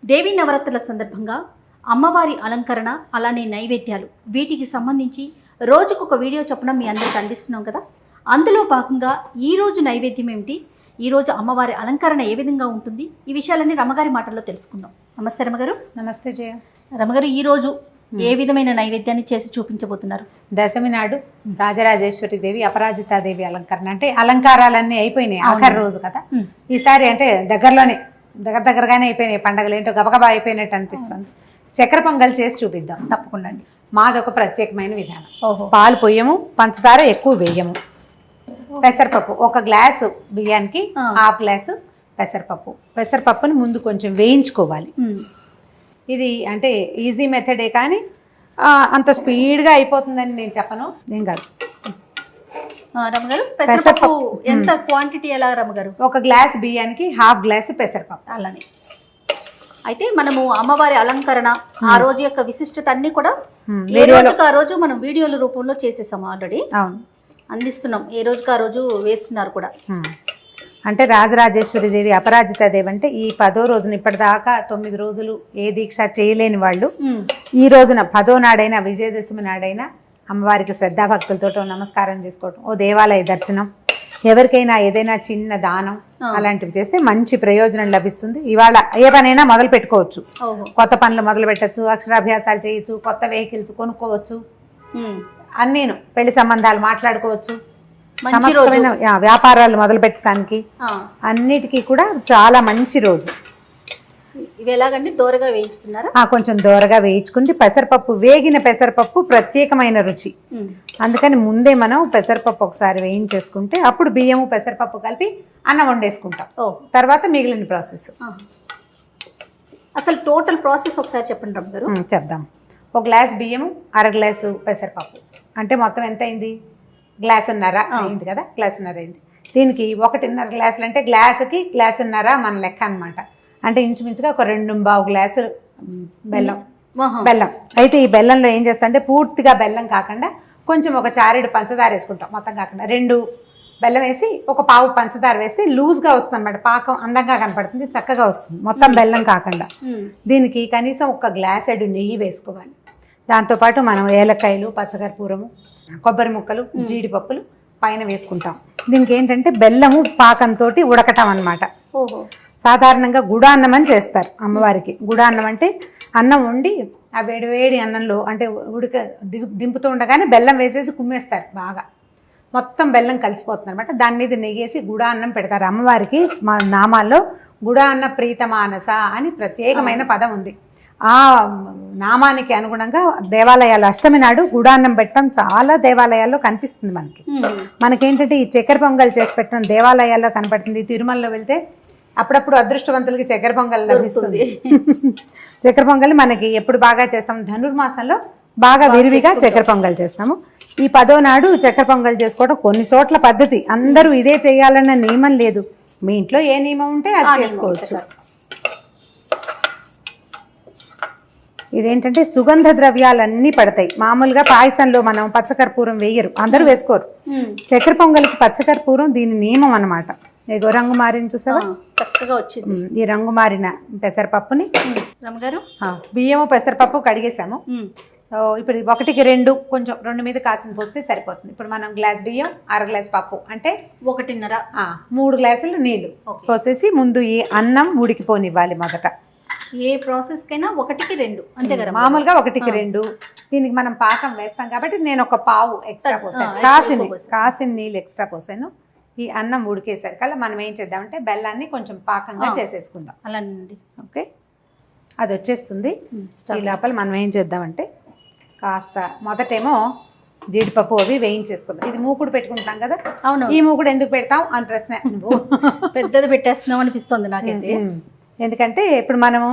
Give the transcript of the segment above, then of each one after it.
దేవీ నవరాత్రుల సందర్భంగా అమ్మవారి అలంకరణ అలానే నైవేద్యాలు వీటికి సంబంధించి రోజుకొక వీడియో చొప్పున మీ అందరికి అందిస్తున్నాం కదా. అందులో భాగంగా ఈరోజు నైవేద్యం ఏమిటి, ఈరోజు అమ్మవారి అలంకరణ ఏ విధంగా ఉంటుంది, ఈ విషయాలన్నీ రమ్మగారి మాటల్లో తెలుసుకుందాం. నమస్తే రమ్మగారు. నమస్తే జయ. రమ్మగారు, ఈరోజు ఏ విధమైన నైవేద్యాన్ని చేసి చూపించబోతున్నారు? దశమి నాడు రాజరాజేశ్వరి దేవి అపరాజితాదేవి అలంకరణ, అంటే అలంకారాలన్నీ అయిపోయినాయి, ఆఖరి రోజు కదా. ఈసారి అంటే దగ్గరగానే అయిపోయినాయి, పండగలు ఏంటో గబగబా అయిపోయినట్టు అనిపిస్తుంది. చక్కెర పొంగల్ చేసి చూపిద్దాం. తప్పకుండా అండి. మాదొక ప్రత్యేకమైన విధానం. పాలు పొయ్యము, పంచదార ఎక్కువ వేయము. పెసరపప్పు ఒక గ్లాసు బియ్యానికి హాఫ్ గ్లాసు పెసరపప్పుని ముందు కొంచెం వేయించుకోవాలి. ఇది అంటే ఈజీ మెథడే, కానీ అంత స్పీడ్గా అయిపోతుందని నేను చెప్పను. ఏం కాదు. రమ్మగారు, పెసరపప్పు ఎంత క్వాంటిటీ ఎలా రమ్మగారు? ఒక గ్లాస్ బియ్యానికి హాఫ్ గ్లాస్ పెసరపప్పు. అలానే అయితే మనము అమ్మవారి అలంకరణ ఆ రోజు యొక్క విశిష్టత అన్ని కూడా ఏ రోజుకి ఆ రోజు మనం వీడియోల రూపంలో చేసేసాము ఆల్రెడీ. అవును, అందిస్తున్నాం. ఏ రోజుకి ఆ రోజు వేస్తున్నారు కూడా. అంటే రాజరాజేశ్వరి దేవి అపరాజితాదేవి అంటే ఈ 10వ రోజున ఇప్పటిదాకా 9 రోజులు ఏ దీక్ష చేయలేని వాళ్ళు ఈ రోజున 10వ నాడైనా విజయదశమి నాడైనా అమ్మవారికి శ్రద్ధాభక్తులతో నమస్కారం చేసుకోవటం, ఓ దేవాలయ దర్శనం, ఎవరికైనా ఏదైనా చిన్న దానం అలాంటివి చేస్తే మంచి ప్రయోజనం లభిస్తుంది. ఇవాళ ఏ పనైనా మొదలు పెట్టుకోవచ్చు, కొత్త పనులు మొదలు పెట్టచ్చు, అక్షరాభ్యాసాలు చేయొచ్చు, కొత్త వెహికల్స్ కొనుక్కోవచ్చు, అన్నీను పెళ్లి సంబంధాలు మాట్లాడుకోవచ్చు, సమస్తమైన వ్యాపారాలు మొదలు పెట్టడానికి అన్నిటికీ కూడా చాలా మంచి రోజు. ఇవి ఎలాగండి? దోరగా వేయించుతున్నారా? కొంచెం దోరగా వేయించుకుంటే పెసరపప్పు, వేగిన పెసరపప్పు ప్రత్యేకమైన రుచి. అందుకని ముందే మనం పెసరపప్పు ఒకసారి వేయించేసుకుంటే అప్పుడు బియ్యము పెసరపప్పు కలిపి అన్నం వండేసుకుంటాం. తర్వాత మిగిలిన ప్రాసెస్. అసలు టోటల్ ప్రాసెస్ ఒకసారి చెప్పండి రమ్మ గారు. చెప్దాం. ఒక గ్లాస్ బియ్యము, అర గ్లాసు పెసరపప్పు, అంటే మొత్తం ఎంత అయింది? గ్లాసున్నర అయింది కదా. గ్లాసున్నర అయింది. దీనికి 1.5 గ్లాసులు అంటే గ్లాసుకి గ్లాసున్నర మన లెక్క అనమాట. అంటే ఇంచుమించుగా ఒక 2.25 గ్లాసులు బెల్లం. అయితే ఈ బెల్లంలో ఏం చేస్తా అంటే పూర్తిగా బెల్లం కాకుండా కొంచెం ఒక చారెడు పంచదార వేసుకుంటాం. మొత్తం కాకుండా 2 బెల్లం వేసి ఒక పావు పంచదార వేస్తే లూజ్గా వస్తుంది అనమాట. పాకం అందంగా కనపడుతుంది, చక్కగా వస్తుంది. మొత్తం బెల్లం కాకుండా దీనికి కనీసం ఒక గ్లాసెడు నెయ్యి వేసుకోవాలి. దాంతోపాటు మనం ఏలక్కాయలు, పచ్చకర్పూరము, కొబ్బరి ముక్కలు, జీడిపప్పులు పైన వేసుకుంటాం. దీనికి ఏంటంటే బెల్లము పాకంతో ఉడకటం అనమాట. సాధారణంగా గుడాన్నం అని చేస్తారు అమ్మవారికి. గుడాన్నం అంటే అన్నం వండి ఆ వేడి అన్నంలో అంటే దింపుతూ ఉండగానే బెల్లం వేసేసి కుమ్మేస్తారు బాగా, మొత్తం బెల్లం కలిసిపోతుంది అనమాట. దాని మీద నెయ్యేసి గుడాన్నం పెడతారు అమ్మవారికి. మా నామాల్లో గుడాన్న ప్రీతమానస అని ప్రత్యేకమైన పదం ఉంది. ఆ నామానికి అనుగుణంగా దేవాలయాలు అష్టమి నాడు గుడాన్నం పెట్టడం చాలా దేవాలయాల్లో కనిపిస్తుంది మనకేంటంటే ఈ చక్కెర పొంగల్ చేసి పెట్టడం దేవాలయాల్లో కనపడుతుంది. తిరుమలలో వెళ్తే అప్పుడప్పుడు అదృష్టవంతులకి చక్కెర పొంగల్ లభిస్తుంది. చక్కెర పొంగల్ మనకి ఎప్పుడు బాగా చేస్తాం? ధనుర్మాసంలో బాగా విరివిగా చక్కెర పొంగల్ చేస్తాము. ఈ 10వ నాడు చక్కెర పొంగల్ చేసుకోవడం కొన్ని చోట్ల పద్ధతి. అందరూ ఇదే చేయాలన్న నియమం లేదు. మీ ఇంట్లో ఏ నియమం ఉంటే అది చేసుకోవచ్చు. ఇదేంటంటే సుగంధ ద్రవ్యాలన్నీ పడతాయి. మామూలుగా పాయసంలో మనం పచ్చకర్పూరం వేయరు, అందరూ వేసుకోరు. చక్కెర పొంగల్కి పచ్చకర్పూరం దీని నియమం అన్నమాట. ఇగో రంగు మారిన చూసావా, చక్కగా వచ్చింది. ఈ రంగు మారిన పెసరపప్పుని రమ్మగారు బియ్యము పెసరపప్పు కడిగేసాము. ఇప్పుడు 1కి 2 కొంచెం 2 మీద కాసిన పోస్తే సరిపోతుంది. ఇప్పుడు మనం గ్లాస్ బియ్యం, అర గ్లాస్ పప్పు అంటే 1.5 3 గ్లాసులు నీళ్లు పోసేసి ముందు ఈ అన్నం ఉడికిపోనివ్వాలి. మొదట ఏ ప్రాసెస్ కైనా 1కి 2 అంతే కదా. మామూలుగా 1కి 2. దీనికి మనం పాకం వేస్తాం కాబట్టి నేను ఒక పావు ఎక్స్ట్రా పోసాను. కాసిన నీళ్ళు ఎక్స్ట్రా పోసాను. ఈ అన్నం ఉడికేసరికల్లా మనం ఏం చేద్దామంటే బెల్లాన్ని కొంచెం పాకంగా చేసేసుకుందాం. అలానండి. ఓకే, అది వచ్చేస్తుంది. ఈ లోపల మనం ఏం చేద్దామంటే కాస్త మొదటేమో జీడిపప్పు అవి వేయించేసుకుందాం. ఇది మూకుడు పెట్టుకుంటాం కదా. అవును, ఈ మూకుడు ఎందుకు పెడతాం అని ప్రశ్న. పెద్దది పెట్టేస్తున్నాం అనిపిస్తుంది నాకైతే. ఎందుకంటే ఇప్పుడు మనము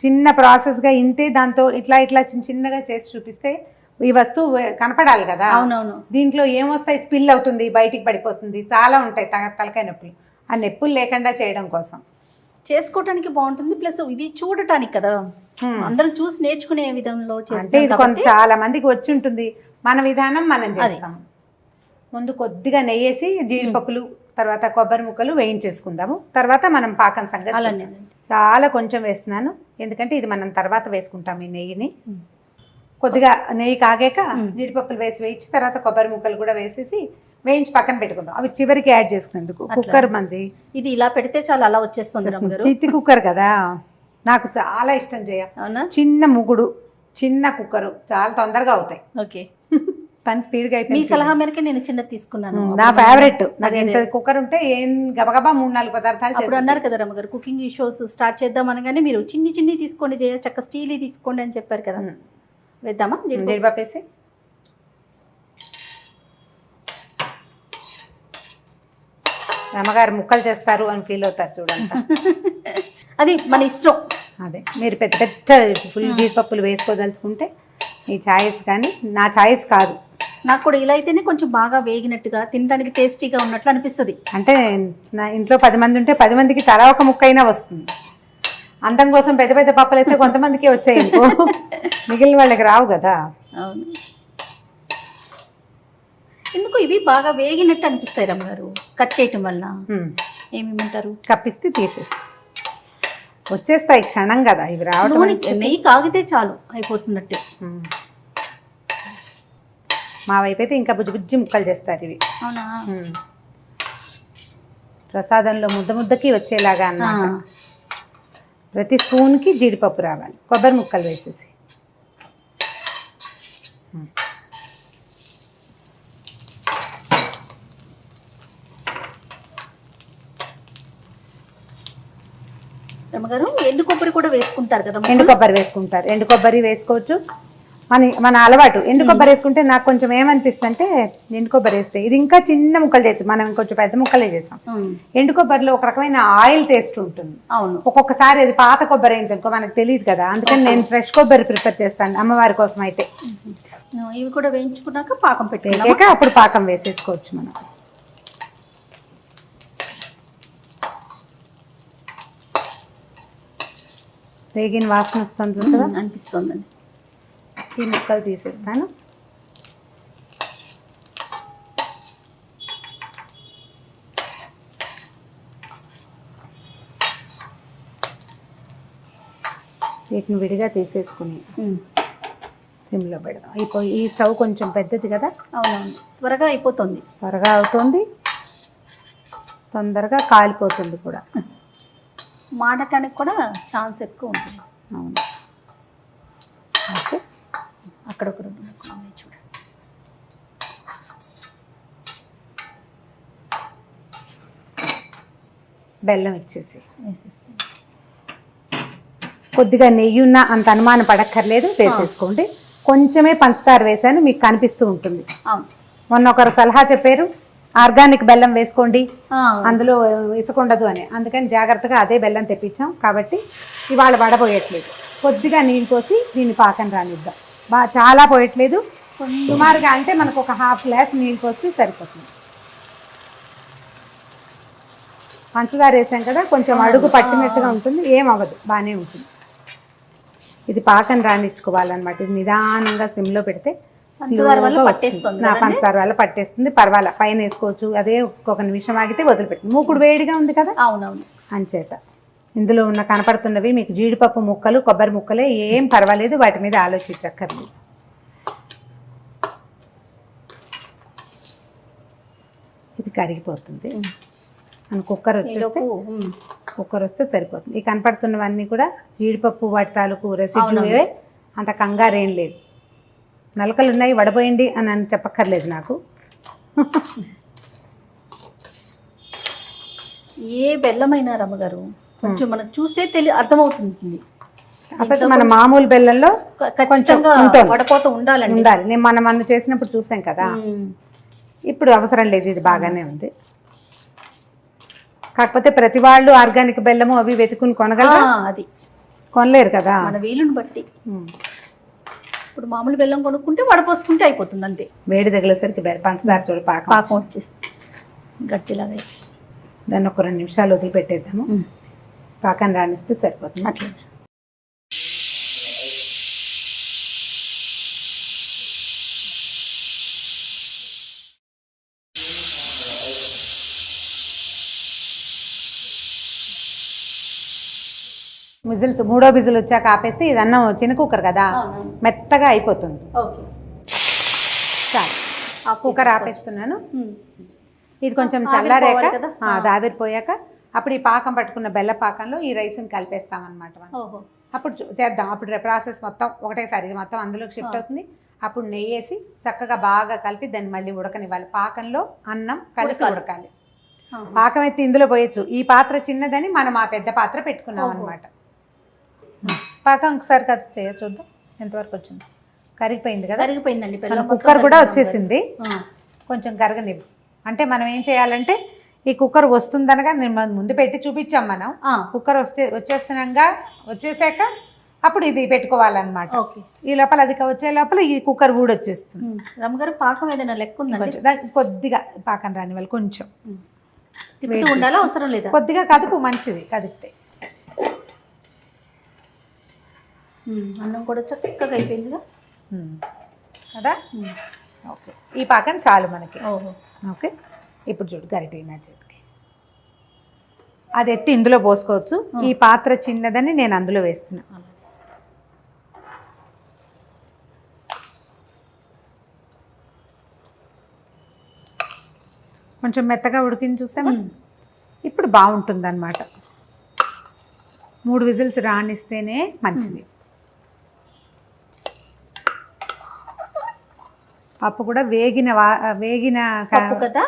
చిన్న ప్రాసెస్గా ఇంతే, దాంతో ఇట్లా చిన్నగా చేసి చూపిస్తే ఈ వస్తువు కనపడాలి కదా. అవునవును. దీంట్లో ఏమొస్తాయి? స్పిల్ అవుతుంది, బయటికి పడిపోతుంది, చాలా ఉంటాయి తలకాయ నొప్పులు. ఆ నొప్పులు లేకుండా చేయడం కోసం చేసుకోవటానికి బాగుంటుంది. ప్లస్ ఇది చూడటానికి కదా, అందరం చూసి నేర్చుకునే విధంలో చేస్తే ఇది కొంత చాలా మందికి వచ్చి ఉంటుంది. మన విధానం మనం చేస్తాం. ముందు కొద్దిగా నెయ్యేసి జీడిపప్పులు తర్వాత కొబ్బరి ముక్కలు వేయించేసుకుందాము. తర్వాత మనం పాకం సంగతి చాలా కొంచెం వేస్తున్నాను, ఎందుకంటే ఇది మనం తర్వాత వేసుకుంటాం ఈ నెయ్యిని. కొద్దిగా నెయ్యి కాగాక జీడిపప్పులు వేయించి తర్వాత కొబ్బరి ముక్కలు కూడా వేసేసి వేయించి పక్కన పెట్టుకుందాం. అవి చివరికి యాడ్ చేసుకునేందుకు. కుక్కర్ మంది ఇది ఇలా పెడితే చాలా అలా వచ్చేస్తుంది రమ్మగారు. చిత్తి కుక్కర్ కదా, నాకు చాలా ఇష్టం అవునా. చిన్న ముగుడు, చిన్న కుక్కరు చాలా తొందరగా అవుతాయి. ఓకే, పని స్పీడ్గా అయితే. మీ సలహా మేరకే నేను చిన్నది తీసుకున్నాను. నా ఫేవరెట్. నాకు ఎంత కుక్కర్ ఉంటే ఏం గబగబా 3-4 పదార్థాలు. అప్పుడు అన్నారు కదా రమ్మగారు, కుకింగ్ షోస్ స్టార్ట్ చేద్దాం అనగానే మీరు చిన్ని తీసుకోండి, చక్క స్టీల్ తీసుకోండి అని చెప్పారు కదా. వేద్దామా జీడిపప్పు వేసి? అమ్మగారు ముక్కలు చేస్తారు అని ఫీల్ అవుతారు చూడండి. అది మన ఇష్టం. అదే మీరు పెద్ద ఫుల్ జీడిపప్పులు వేసుకోదలుచుకుంటే ఈ ఛాయిస్, కానీ నా ఛాయిస్ కాదు. నాకు కూడా ఇలా అయితేనే కొంచెం బాగా వేగినట్టుగా తినడానికి టేస్టీగా ఉన్నట్లు అనిపిస్తుంది. అంటే నా ఇంట్లో 10 మంది ఉంటే 10 మందికి తలా ఒక ముక్క అయినా వస్తుంది. అందం కోసం పెద్ద పప్పులు వేస్తే కొంతమందికి వచ్చాయి, మిగిలిన వాళ్ళకి రావు కదా. అవును, ఎందుకు ఇవి బాగా వేగినట్టు అనిపిస్తాయి రమ్మగారు కట్ చేయటం వల్ల. ఏమేమంటారు, కప్పిస్తే తీసేసి వచ్చేస్తాయి క్షణం కదా ఇవి రావడం. నెయ్యి కాగితే చాలు అయిపోతున్నట్టు. మా వైపు అయితే ఇంకా బుజ్జి ముక్కలు చేస్తారు ఇవి. అవునా, ప్రసాదంలో ముద్దకి వచ్చేలాగా అన్నమాట. ప్రతి స్పూన్కి జీడిపప్పు రావాలి, కొబ్బరి ముక్కలు వేసేసి. రమ్మగారు ఎండు కొబ్బరి కూడా వేసుకుంటారు కదా. ఎండు కొబ్బరి వేసుకుంటారు, ఎండు కొబ్బరి వేసుకోవచ్చు. మన అలవాటు. ఎండు కొబ్బరి వేసుకుంటే నాకు కొంచెం ఏమనిపిస్తుంది అంటే, ఎండు కొబ్బరి వేస్తే ఇది ఇంకా చిన్న ముక్కలు చేయొచ్చు, మనం కొంచెం పెద్ద ముక్కలే చేస్తాం. ఎండు కొబ్బరిలో ఒక రకమైన ఆయిల్ టేస్ట్ ఉంటుంది. అవును, ఒక్కొక్కసారి అది పాత కొబ్బరి అయింది అనుకో, మనకు తెలియదు కదా. అందుకని నేను ఫ్రెష్ కొబ్బరి ప్రిఫర్ చేస్తాను అమ్మవారి కోసం అయితే. ఇవి కూడా వేయించుకున్నాక పాకం పెట్టాక అప్పుడు పాకం వేసేసుకోవచ్చు మనం. వేగిన వాసన వస్తుంది చూసారా, అనిపిస్తుందండి. ఈ ముక్కలు తీసేస్తాను. వీటిని విడిగా తీసేసుకుని సిమ్లో పెడదాం. ఈ స్టవ్ కొంచెం పెద్దది కదా. అవునవును, త్వరగా అయిపోతుంది. త్వరగా అవుతుంది, తొందరగా కాలిపోతుంది కూడా. మాడటానికి కూడా ఛాన్స్ ఎక్కువ ఉంటుంది. అవును, ఓకే. అక్కడ ఒక 2 ముక్కలు చూడండి. బెల్లం ఇచ్చేసి కొద్దిగా నెయ్యి ఉన్న అంత అనుమానం పడక్కర్లేదు, వేసేసుకోండి. కొంచెమే పంచదార వేసాను, మీకు కనిపిస్తూ ఉంటుంది. మొన్న ఒకరు సలహా చెప్పారు, ఆర్గానిక్ బెల్లం వేసుకోండి, అందులో ఇసుకుండదు అని. అందుకని జాగ్రత్తగా అదే బెల్లం తెప్పించాం కాబట్టి ఇవాళ వడపోయట్లేదు. కొద్దిగా నీళ్ళు పోసి దీన్ని పాకం రానిద్దాం. చాలా పోయట్లేదు, సుమారుగా అంటే మనకు ఒక 1/2 గ్లాస్ నీళ్ళు పోసి సరిపోతుంది. పంచదార వేసాం కదా, కొంచెం అడుగు పట్టినట్టుగా ఉంటుంది, ఏమవ్వదు, బాగానే ఉంటుంది. ఇది పాకం రానిచ్చుకోవాలన్నమాట. ఇది నిదానంగా సిమ్లో పెడితే పంచదార వల్ల పట్టేస్తుంది. పంచదార వల్ల పట్టేస్తుంది, పర్వాలా, పైన వేసుకోవచ్చు. అదే ఒక నిమిషం ఆగితే వదిలిపెట్టింది. మూకుడు వేడిగా ఉంది కదా. అవునవును, అంచేత ఇందులో ఉన్న కనపడుతున్నవి మీకు జీడిపప్పు ముక్కలు, కొబ్బరి ముక్కలే, ఏం పర్వాలేదు, వాటి మీద ఆలోచించక్కర్లేదు. ఇది కరిగిపోతుంది. మన కుక్కర్ వస్తే సరిపోతుంది. ఈ కనపడుతున్నవన్నీ కూడా జీడిపప్పు వాటి తాలూకు రెసిడ్యూవే, అంత కంగారేం లేదు. నలకలు ఉన్నాయి వడపోయండి అని చెప్పక్కర్లేదు నాకు. ఏ బెల్లమైనా రమ్మగారు కొంచెం మనకు చూస్తే అర్థమవుతుంది. కాకపోతే మన మామూలు బెల్లంలో కొంచెం వడపోత ఉండాలి. నేను మనం చేసినప్పుడు చూసాం కదా. ఇప్పుడు అవసరం లేదు, ఇది బాగానే ఉంది. కాకపోతే ప్రతి వాళ్ళు ఆర్గానిక్ బెల్లము అవి వెతుకుని కొనగలరా? అది కొనలేరు కదా, మన వీలుని బట్టి. ఇప్పుడు మామూలు బెల్లం కొనుక్కుంటే వడపోసుకుంటే అయిపోతుంది అంతే. వేడి తగిలేసరికి పంచదార చూడు పాకం వచ్చేస్తుంది గట్టిలాగా. దాన్ని ఒక 2 నిమిషాలు వదిలిపెట్టేద్దాము, పాకం రానిస్తే సరిపోతుంది. అట్లా విజిల్స్ 3వ విజిల్ వచ్చాక ఆపేస్తే ఇది అన్నం చిన్న కుక్కర్ కదా అవునవును. మెత్తగా అయిపోతుంది. ఓకే. చాలు కుక్కర్ ఆపేస్తున్నాను. ఇది కొంచెం ఆవిరి చల్లారాక పోవాలి కదా? అది ఆవిరిపోయాక అప్పుడు ఈ పాకం పట్టుకున్న బెల్ల పాకంలో ఈ రైస్ని కలిపేస్తాం అనమాట. ఓహో. అప్పుడు చేద్దాం. అప్పుడు ప్రాసెస్ మొత్తం ఒకటేసారి ఇది మొత్తం అందులోకి షిఫ్ట్ అవుతుంది. అప్పుడు నెయ్యి వేసి చక్కగా బాగా కలిపి దాన్ని మళ్ళీ ఉడకనివ్వాలి. పాకంలో అన్నం కలిసి ఉడకాలి. పాకం అయితే ఇందులో పోయొచ్చు. ఈ పాత్ర చిన్నదని మనం ఆ పెద్ద పాత్ర పెట్టుకున్నాం అనమాట. పాకం ఒకసారి కట్ చేయొచ్చు, చూద్దాం ఎంతవరకు వచ్చింది. కరిగిపోయింది కదా, కరిగిపోయిందండి. కుక్కర్ కూడా వచ్చేసింది. కొంచెం కరగనివ్వు. అంటే మనం ఏం చేయాలంటే ఈ కుక్కర్ వస్తుందనగా నేను ముందు పెట్టి చూపించాం మనం. కుక్కర్ వచ్చేసాక అప్పుడు ఇది పెట్టుకోవాలన్నమాట. ఈ లోపల అది వచ్చే లోపల ఈ కుక్కర్ ఊడొచ్చేస్తుంది. రమ్మగారు పాకం ఏదైనా లెక్క ఉందండి? కొద్దిగా పాకం రాని వాళ్ళు కొంచెం తిప్పుతూ ఉండాలా, అవసరం లేదా? కొద్దిగా కదుపు, మంచిది కదిపితే. అన్నం కూడా చక్కగా అయిపోయిందిగా కదా. ఓకే, ఈ పాకం చాలు మనకి. ఓహో. ఓకే, ఇప్పుడు చూడు గరిటె నా చేతికి. అది ఎత్తి ఇందులో పోసుకోవచ్చు. ఈ పాత్ర చిన్నదని నేను అందులో వేస్తున్నా. కొంచెం మెత్తగా ఉడికింది చూసామా. ఇప్పుడు బాగుంటుంది అన్నమాట. 3 విజిల్స్ రానిస్తేనే మంచిది. పప్పు కూడా వేగిన కదా,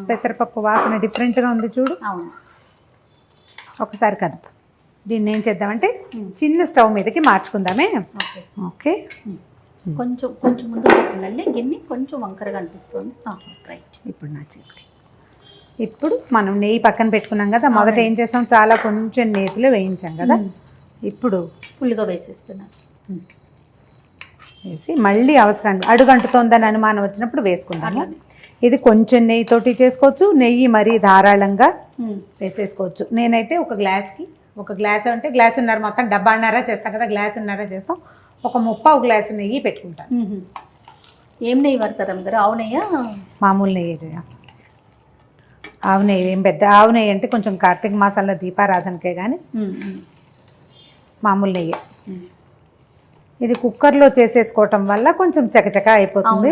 పెసరపప్పు వాసన డిఫరెంట్గా ఉంది చూడు. అవును. ఒకసారి కదుపు. దీన్ని ఏం చేద్దామంటే చిన్న స్టవ్ మీదకి మార్చుకుందామే. ఓకే, కొంచెం కొంచెం ముందు పెట్టండి. గిన్నె కొంచెం వంకరగా అనిపిస్తుంది. రైట్. ఇప్పుడు నా చేతికి. ఇప్పుడు మనం నెయ్యి పక్కన పెట్టుకున్నాం కదా. మొదట ఏం చేసాం, చాలా కొంచెం నేతిలో వేయించాం కదా. ఇప్పుడు ఫుల్గా వేసేస్తున్నాను. వేసి మళ్ళీ అవసరానికి అడుగంటుతోందని అనుమానం వచ్చినప్పుడు వేసుకుంటాము. ఇది కొంచెం నెయ్యితోటి చేసుకోవచ్చు, నెయ్యి మరీ ధారాళంగా వేసేసుకోవచ్చు. నేనైతే ఒక గ్లాస్ అంటే గ్లాసున్నర, మొత్తం డబ్బాన్నర చేస్తాం కదా, గ్లాసున్నర చేస్తాం. ఒక 3/4 గ్లాసు నెయ్యి పెట్టుకుంటాను. ఏం నెయ్యి పడతారు అందరూ? ఆవు నెయ్య? మామూలు నెయ్యి చేయ. ఆవు నెయ్యి ఏం పెద్ద ఆవు నెయ్యి అంటే కొంచెం కార్తీక మాసాల్లో దీపారాధనకే కానీ మామూలు నెయ్యి. ఇది కుక్కర్లో చేసేసుకోవటం వల్ల కొంచెం చకచక అయిపోతుంది.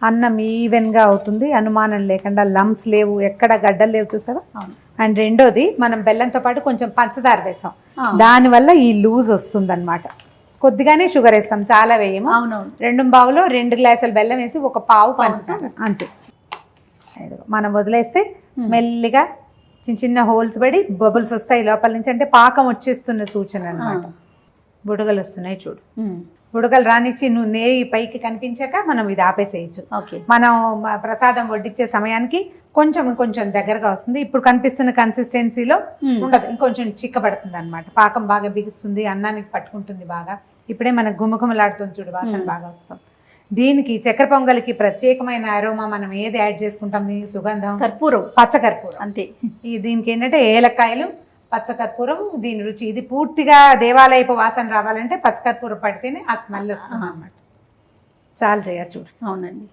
అన్నం ఈవెన్గా అవుతుంది, అనుమానం లేకుండా. లంప్స్ లేవు, ఎక్కడ గడ్డలు లేవు, చూసావా. అండ్ రెండోది, మనం బెల్లంతో పాటు కొంచెం పంచదార వేసాం. దానివల్ల ఈ లూజ్ వస్తుంది అనమాట. కొద్దిగానే షుగర్ వేస్తాం, చాలా వేయము. 2 పావులో 2 గ్లాసులు బెల్లం వేసి 1 పావు పంచదార, అంతే. మనం వదిలేస్తే మెల్లిగా చిన్న చిన్న హోల్స్ పడి బబుల్స్ వస్తాయి లోపల నుంచి. అంటే పాకం వచ్చేస్తున్న సూచన అనమాట. బుడగలు వస్తున్నాయి చూడు. బుడగలు రానిచ్చి నువ్వు నెయ్యి పైకి కనిపించాక మనం ఇది ఆపేసేయచ్చు. మనం ప్రసాదం వడ్డించే సమయానికి కొంచెం దగ్గరగా వస్తుంది. ఇప్పుడు కనిపిస్తున్న కన్సిస్టెన్సీలో ఉండదు, ఇంకొంచెం చిక్కబడుతుంది అనమాట. పాకం బాగా బిగుస్తుంది, అన్నానికి పట్టుకుంటుంది బాగా. ఇప్పుడే మనకు గుమగుమలాడుతుంది చూడు, వాసన బాగా వస్తాం. దీనికి చక్కెర పొంగలికి ప్రత్యేకమైన అరోమా మనం ఏది యాడ్ చేసుకుంటాం? దీనికి సుగంధం కర్పూరం, పచ్చకర్పూరం, అంతే. దీనికి ఏంటంటే ఏలక్కాయలు, పచ్చకర్పూరం, దీని రుచి. ఇది పూర్తిగా దేవాలయపు వాసన రావాలంటే పచ్చకర్పూరం పడితేనే ఆ స్మెల్ వస్తుంది అన్నమాట. చాలా చేయొచ్చు. అవునండి.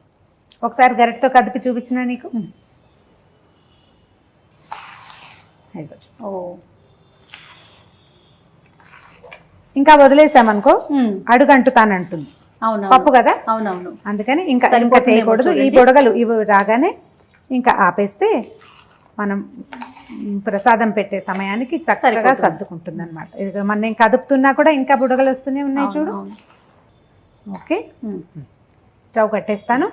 ఒకసారి గరిటతో కదిపి చూపించిన నీకు. ఇంకా వదిలేసామనుకో అడుగంటుతానంటుంది. పప్పు కదా, అవునవును. అందుకని ఇంకా చేయకూడదు. ఈ బుడగలు ఇవి రాగానే ఇంకా ఆపేస్తే మనం ప్రసాదం పెట్టే సమయానికి చక్కగా సర్దుకుంటుంది అనమాట. ఇది మనం నేను కదుపుతున్నా కూడా ఇంకా బుడగలు వస్తూనే ఉన్నాయి చూడు. ఓకే, స్టవ్ కట్టేస్తాను.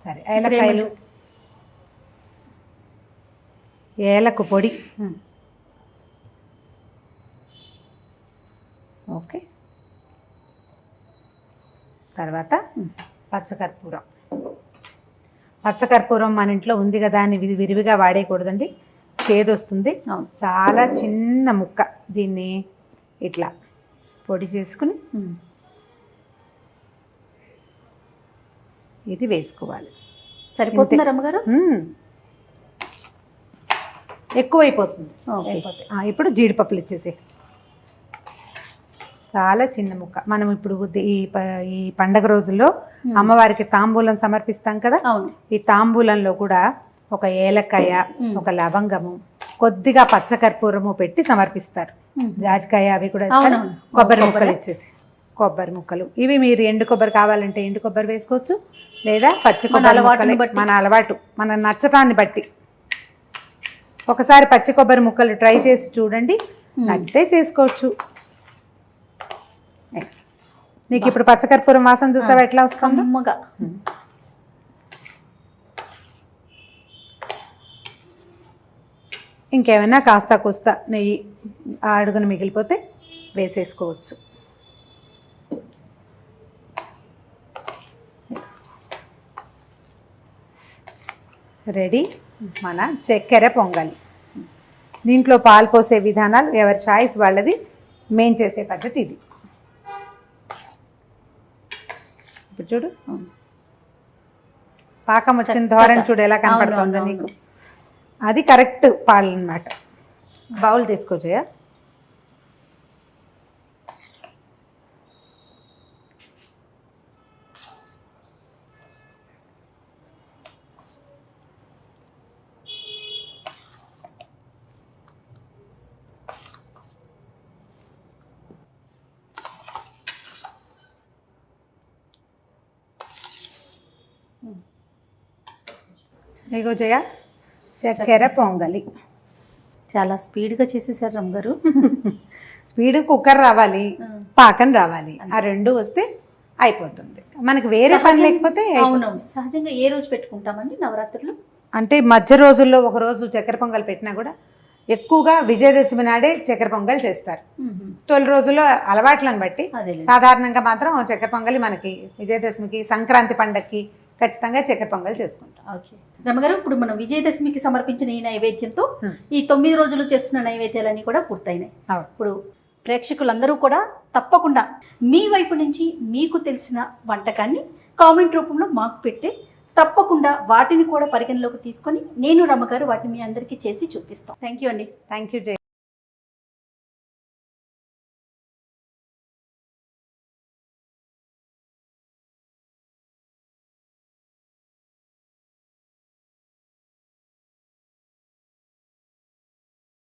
సరే, ఏలకాయలు, ఏలకు పొడి, ఓకే, తర్వాత పచ్చకర్పూరం. పచ్చకర్పూరం మన ఇంట్లో ఉంది కదా అని విరివిగా వాడేయకూడదండి, చేదు వస్తుంది. చాలా చిన్న ముక్క దీన్ని ఇట్లా పొడి చేసుకుని ఇది వేసుకోవాలి. సరిపోతుంది రమ్మగారు? ఎక్కువైపోతుంది. ఇప్పుడు జీడిపప్పులు ఇచ్చేసి చాలా చిన్న ముక్క. మనం ఇప్పుడు ఈ పండగ రోజుల్లో అమ్మవారికి తాంబూలం సమర్పిస్తాం కదా. ఈ తాంబూలంలో కూడా ఒక ఏలకాయ, ఒక లవంగము, కొద్దిగా పచ్చకర్పూరము పెట్టి సమర్పిస్తారు. జాజికాయ అవి కూడా ఇస్తారు. అవునవును. కొబ్బరి కొబ్బరి. ముక్కలు ఇచ్చేసి కొబ్బరి ముక్కలు ఇవి మీరు ఎండు కొబ్బరి కావాలంటే ఎండు కొబ్బరి వేసుకోవచ్చు, లేదా పచ్చి మన కొబ్బరి అలవాటుని ముక్కలే, బట్టి. మన అలవాటు మన నచ్చటాన్ని బట్టి. ఒకసారి పచ్చి కొబ్బరి ముక్కలు ట్రై చేసి చూడండి, నచ్చితే చేసుకోవచ్చు. నీకు ఇప్పుడు పచ్చకర్పూరం వాసన చూసావా ఎట్లా వస్తుందో? కమ్మగా. ఇంకేమైనా కాస్త కూస్త నెయ్యి అడుగున మిగిలిపోతే వేసేసుకోవచ్చు. రెడీ మన చక్కెర పొంగలి. దీంట్లో పాలు పోసే విధానాలు ఎవరి చాయిస్ వాళ్ళది, మేం చేసే పద్ధతి ఇది. ఇప్పుడు చూడు పాకం వచ్చిన ధోరణి చూడు ఎలా కనపడుతుందో నీకు. అది కరెక్ట్ పాలు అన్నమాట. బౌల్ తీసుకోవచ్చా? ఇగో జయ చక్కెర పొంగలి. చాలా స్పీడ్గా చేసేసారు రమ్మగారు. స్పీడ్ కుక్కర్ రావాలి, పాకం రావాలి, ఆ రెండు వస్తే అయిపోతుంది. మనకి వేరే పని లేకపోతే అవునవును. సహజంగా ఏ రోజు పెట్టుకుంటామండి నవరాత్రులు? అంటే మధ్య రోజుల్లో ఒక రోజు చక్కెర పొంగల్ పెట్టినా కూడా ఎక్కువగా విజయదశమి నాడే చక్కెర పొంగల్ చేస్తారు. తొలి రోజుల్లో అలవాట్లను బట్టి అదే సాధారణంగా మాత్రం చక్కెర పొంగలి మనకి విజయదశమికి, సంక్రాంతి పండగకి ఖచ్చితంగా చక్కెర పొంగల్ చేసుకుంటాం. ఓకే రమ్మగారు, ఇప్పుడు మనం విజయదశమికి సమర్పించిన ఈ నైవేద్యంతో ఈ 9 రోజులు చేస్తున్న నైవేద్యాలన్నీ కూడా పూర్తయినాయి. ఇప్పుడు ప్రేక్షకులందరూ కూడా తప్పకుండా మీ వైపు నుంచి మీకు తెలిసిన వంటకాన్ని కామెంట్ రూపంలో మాకు పెడితే తప్పకుండా వాటిని కూడా పరిగణలోకి తీసుకొని నేను రమ్మగారు వాటిని మీ అందరికీ చేసి చూపిస్తాం. థ్యాంక్ యూ అండి. Thank you Jaya.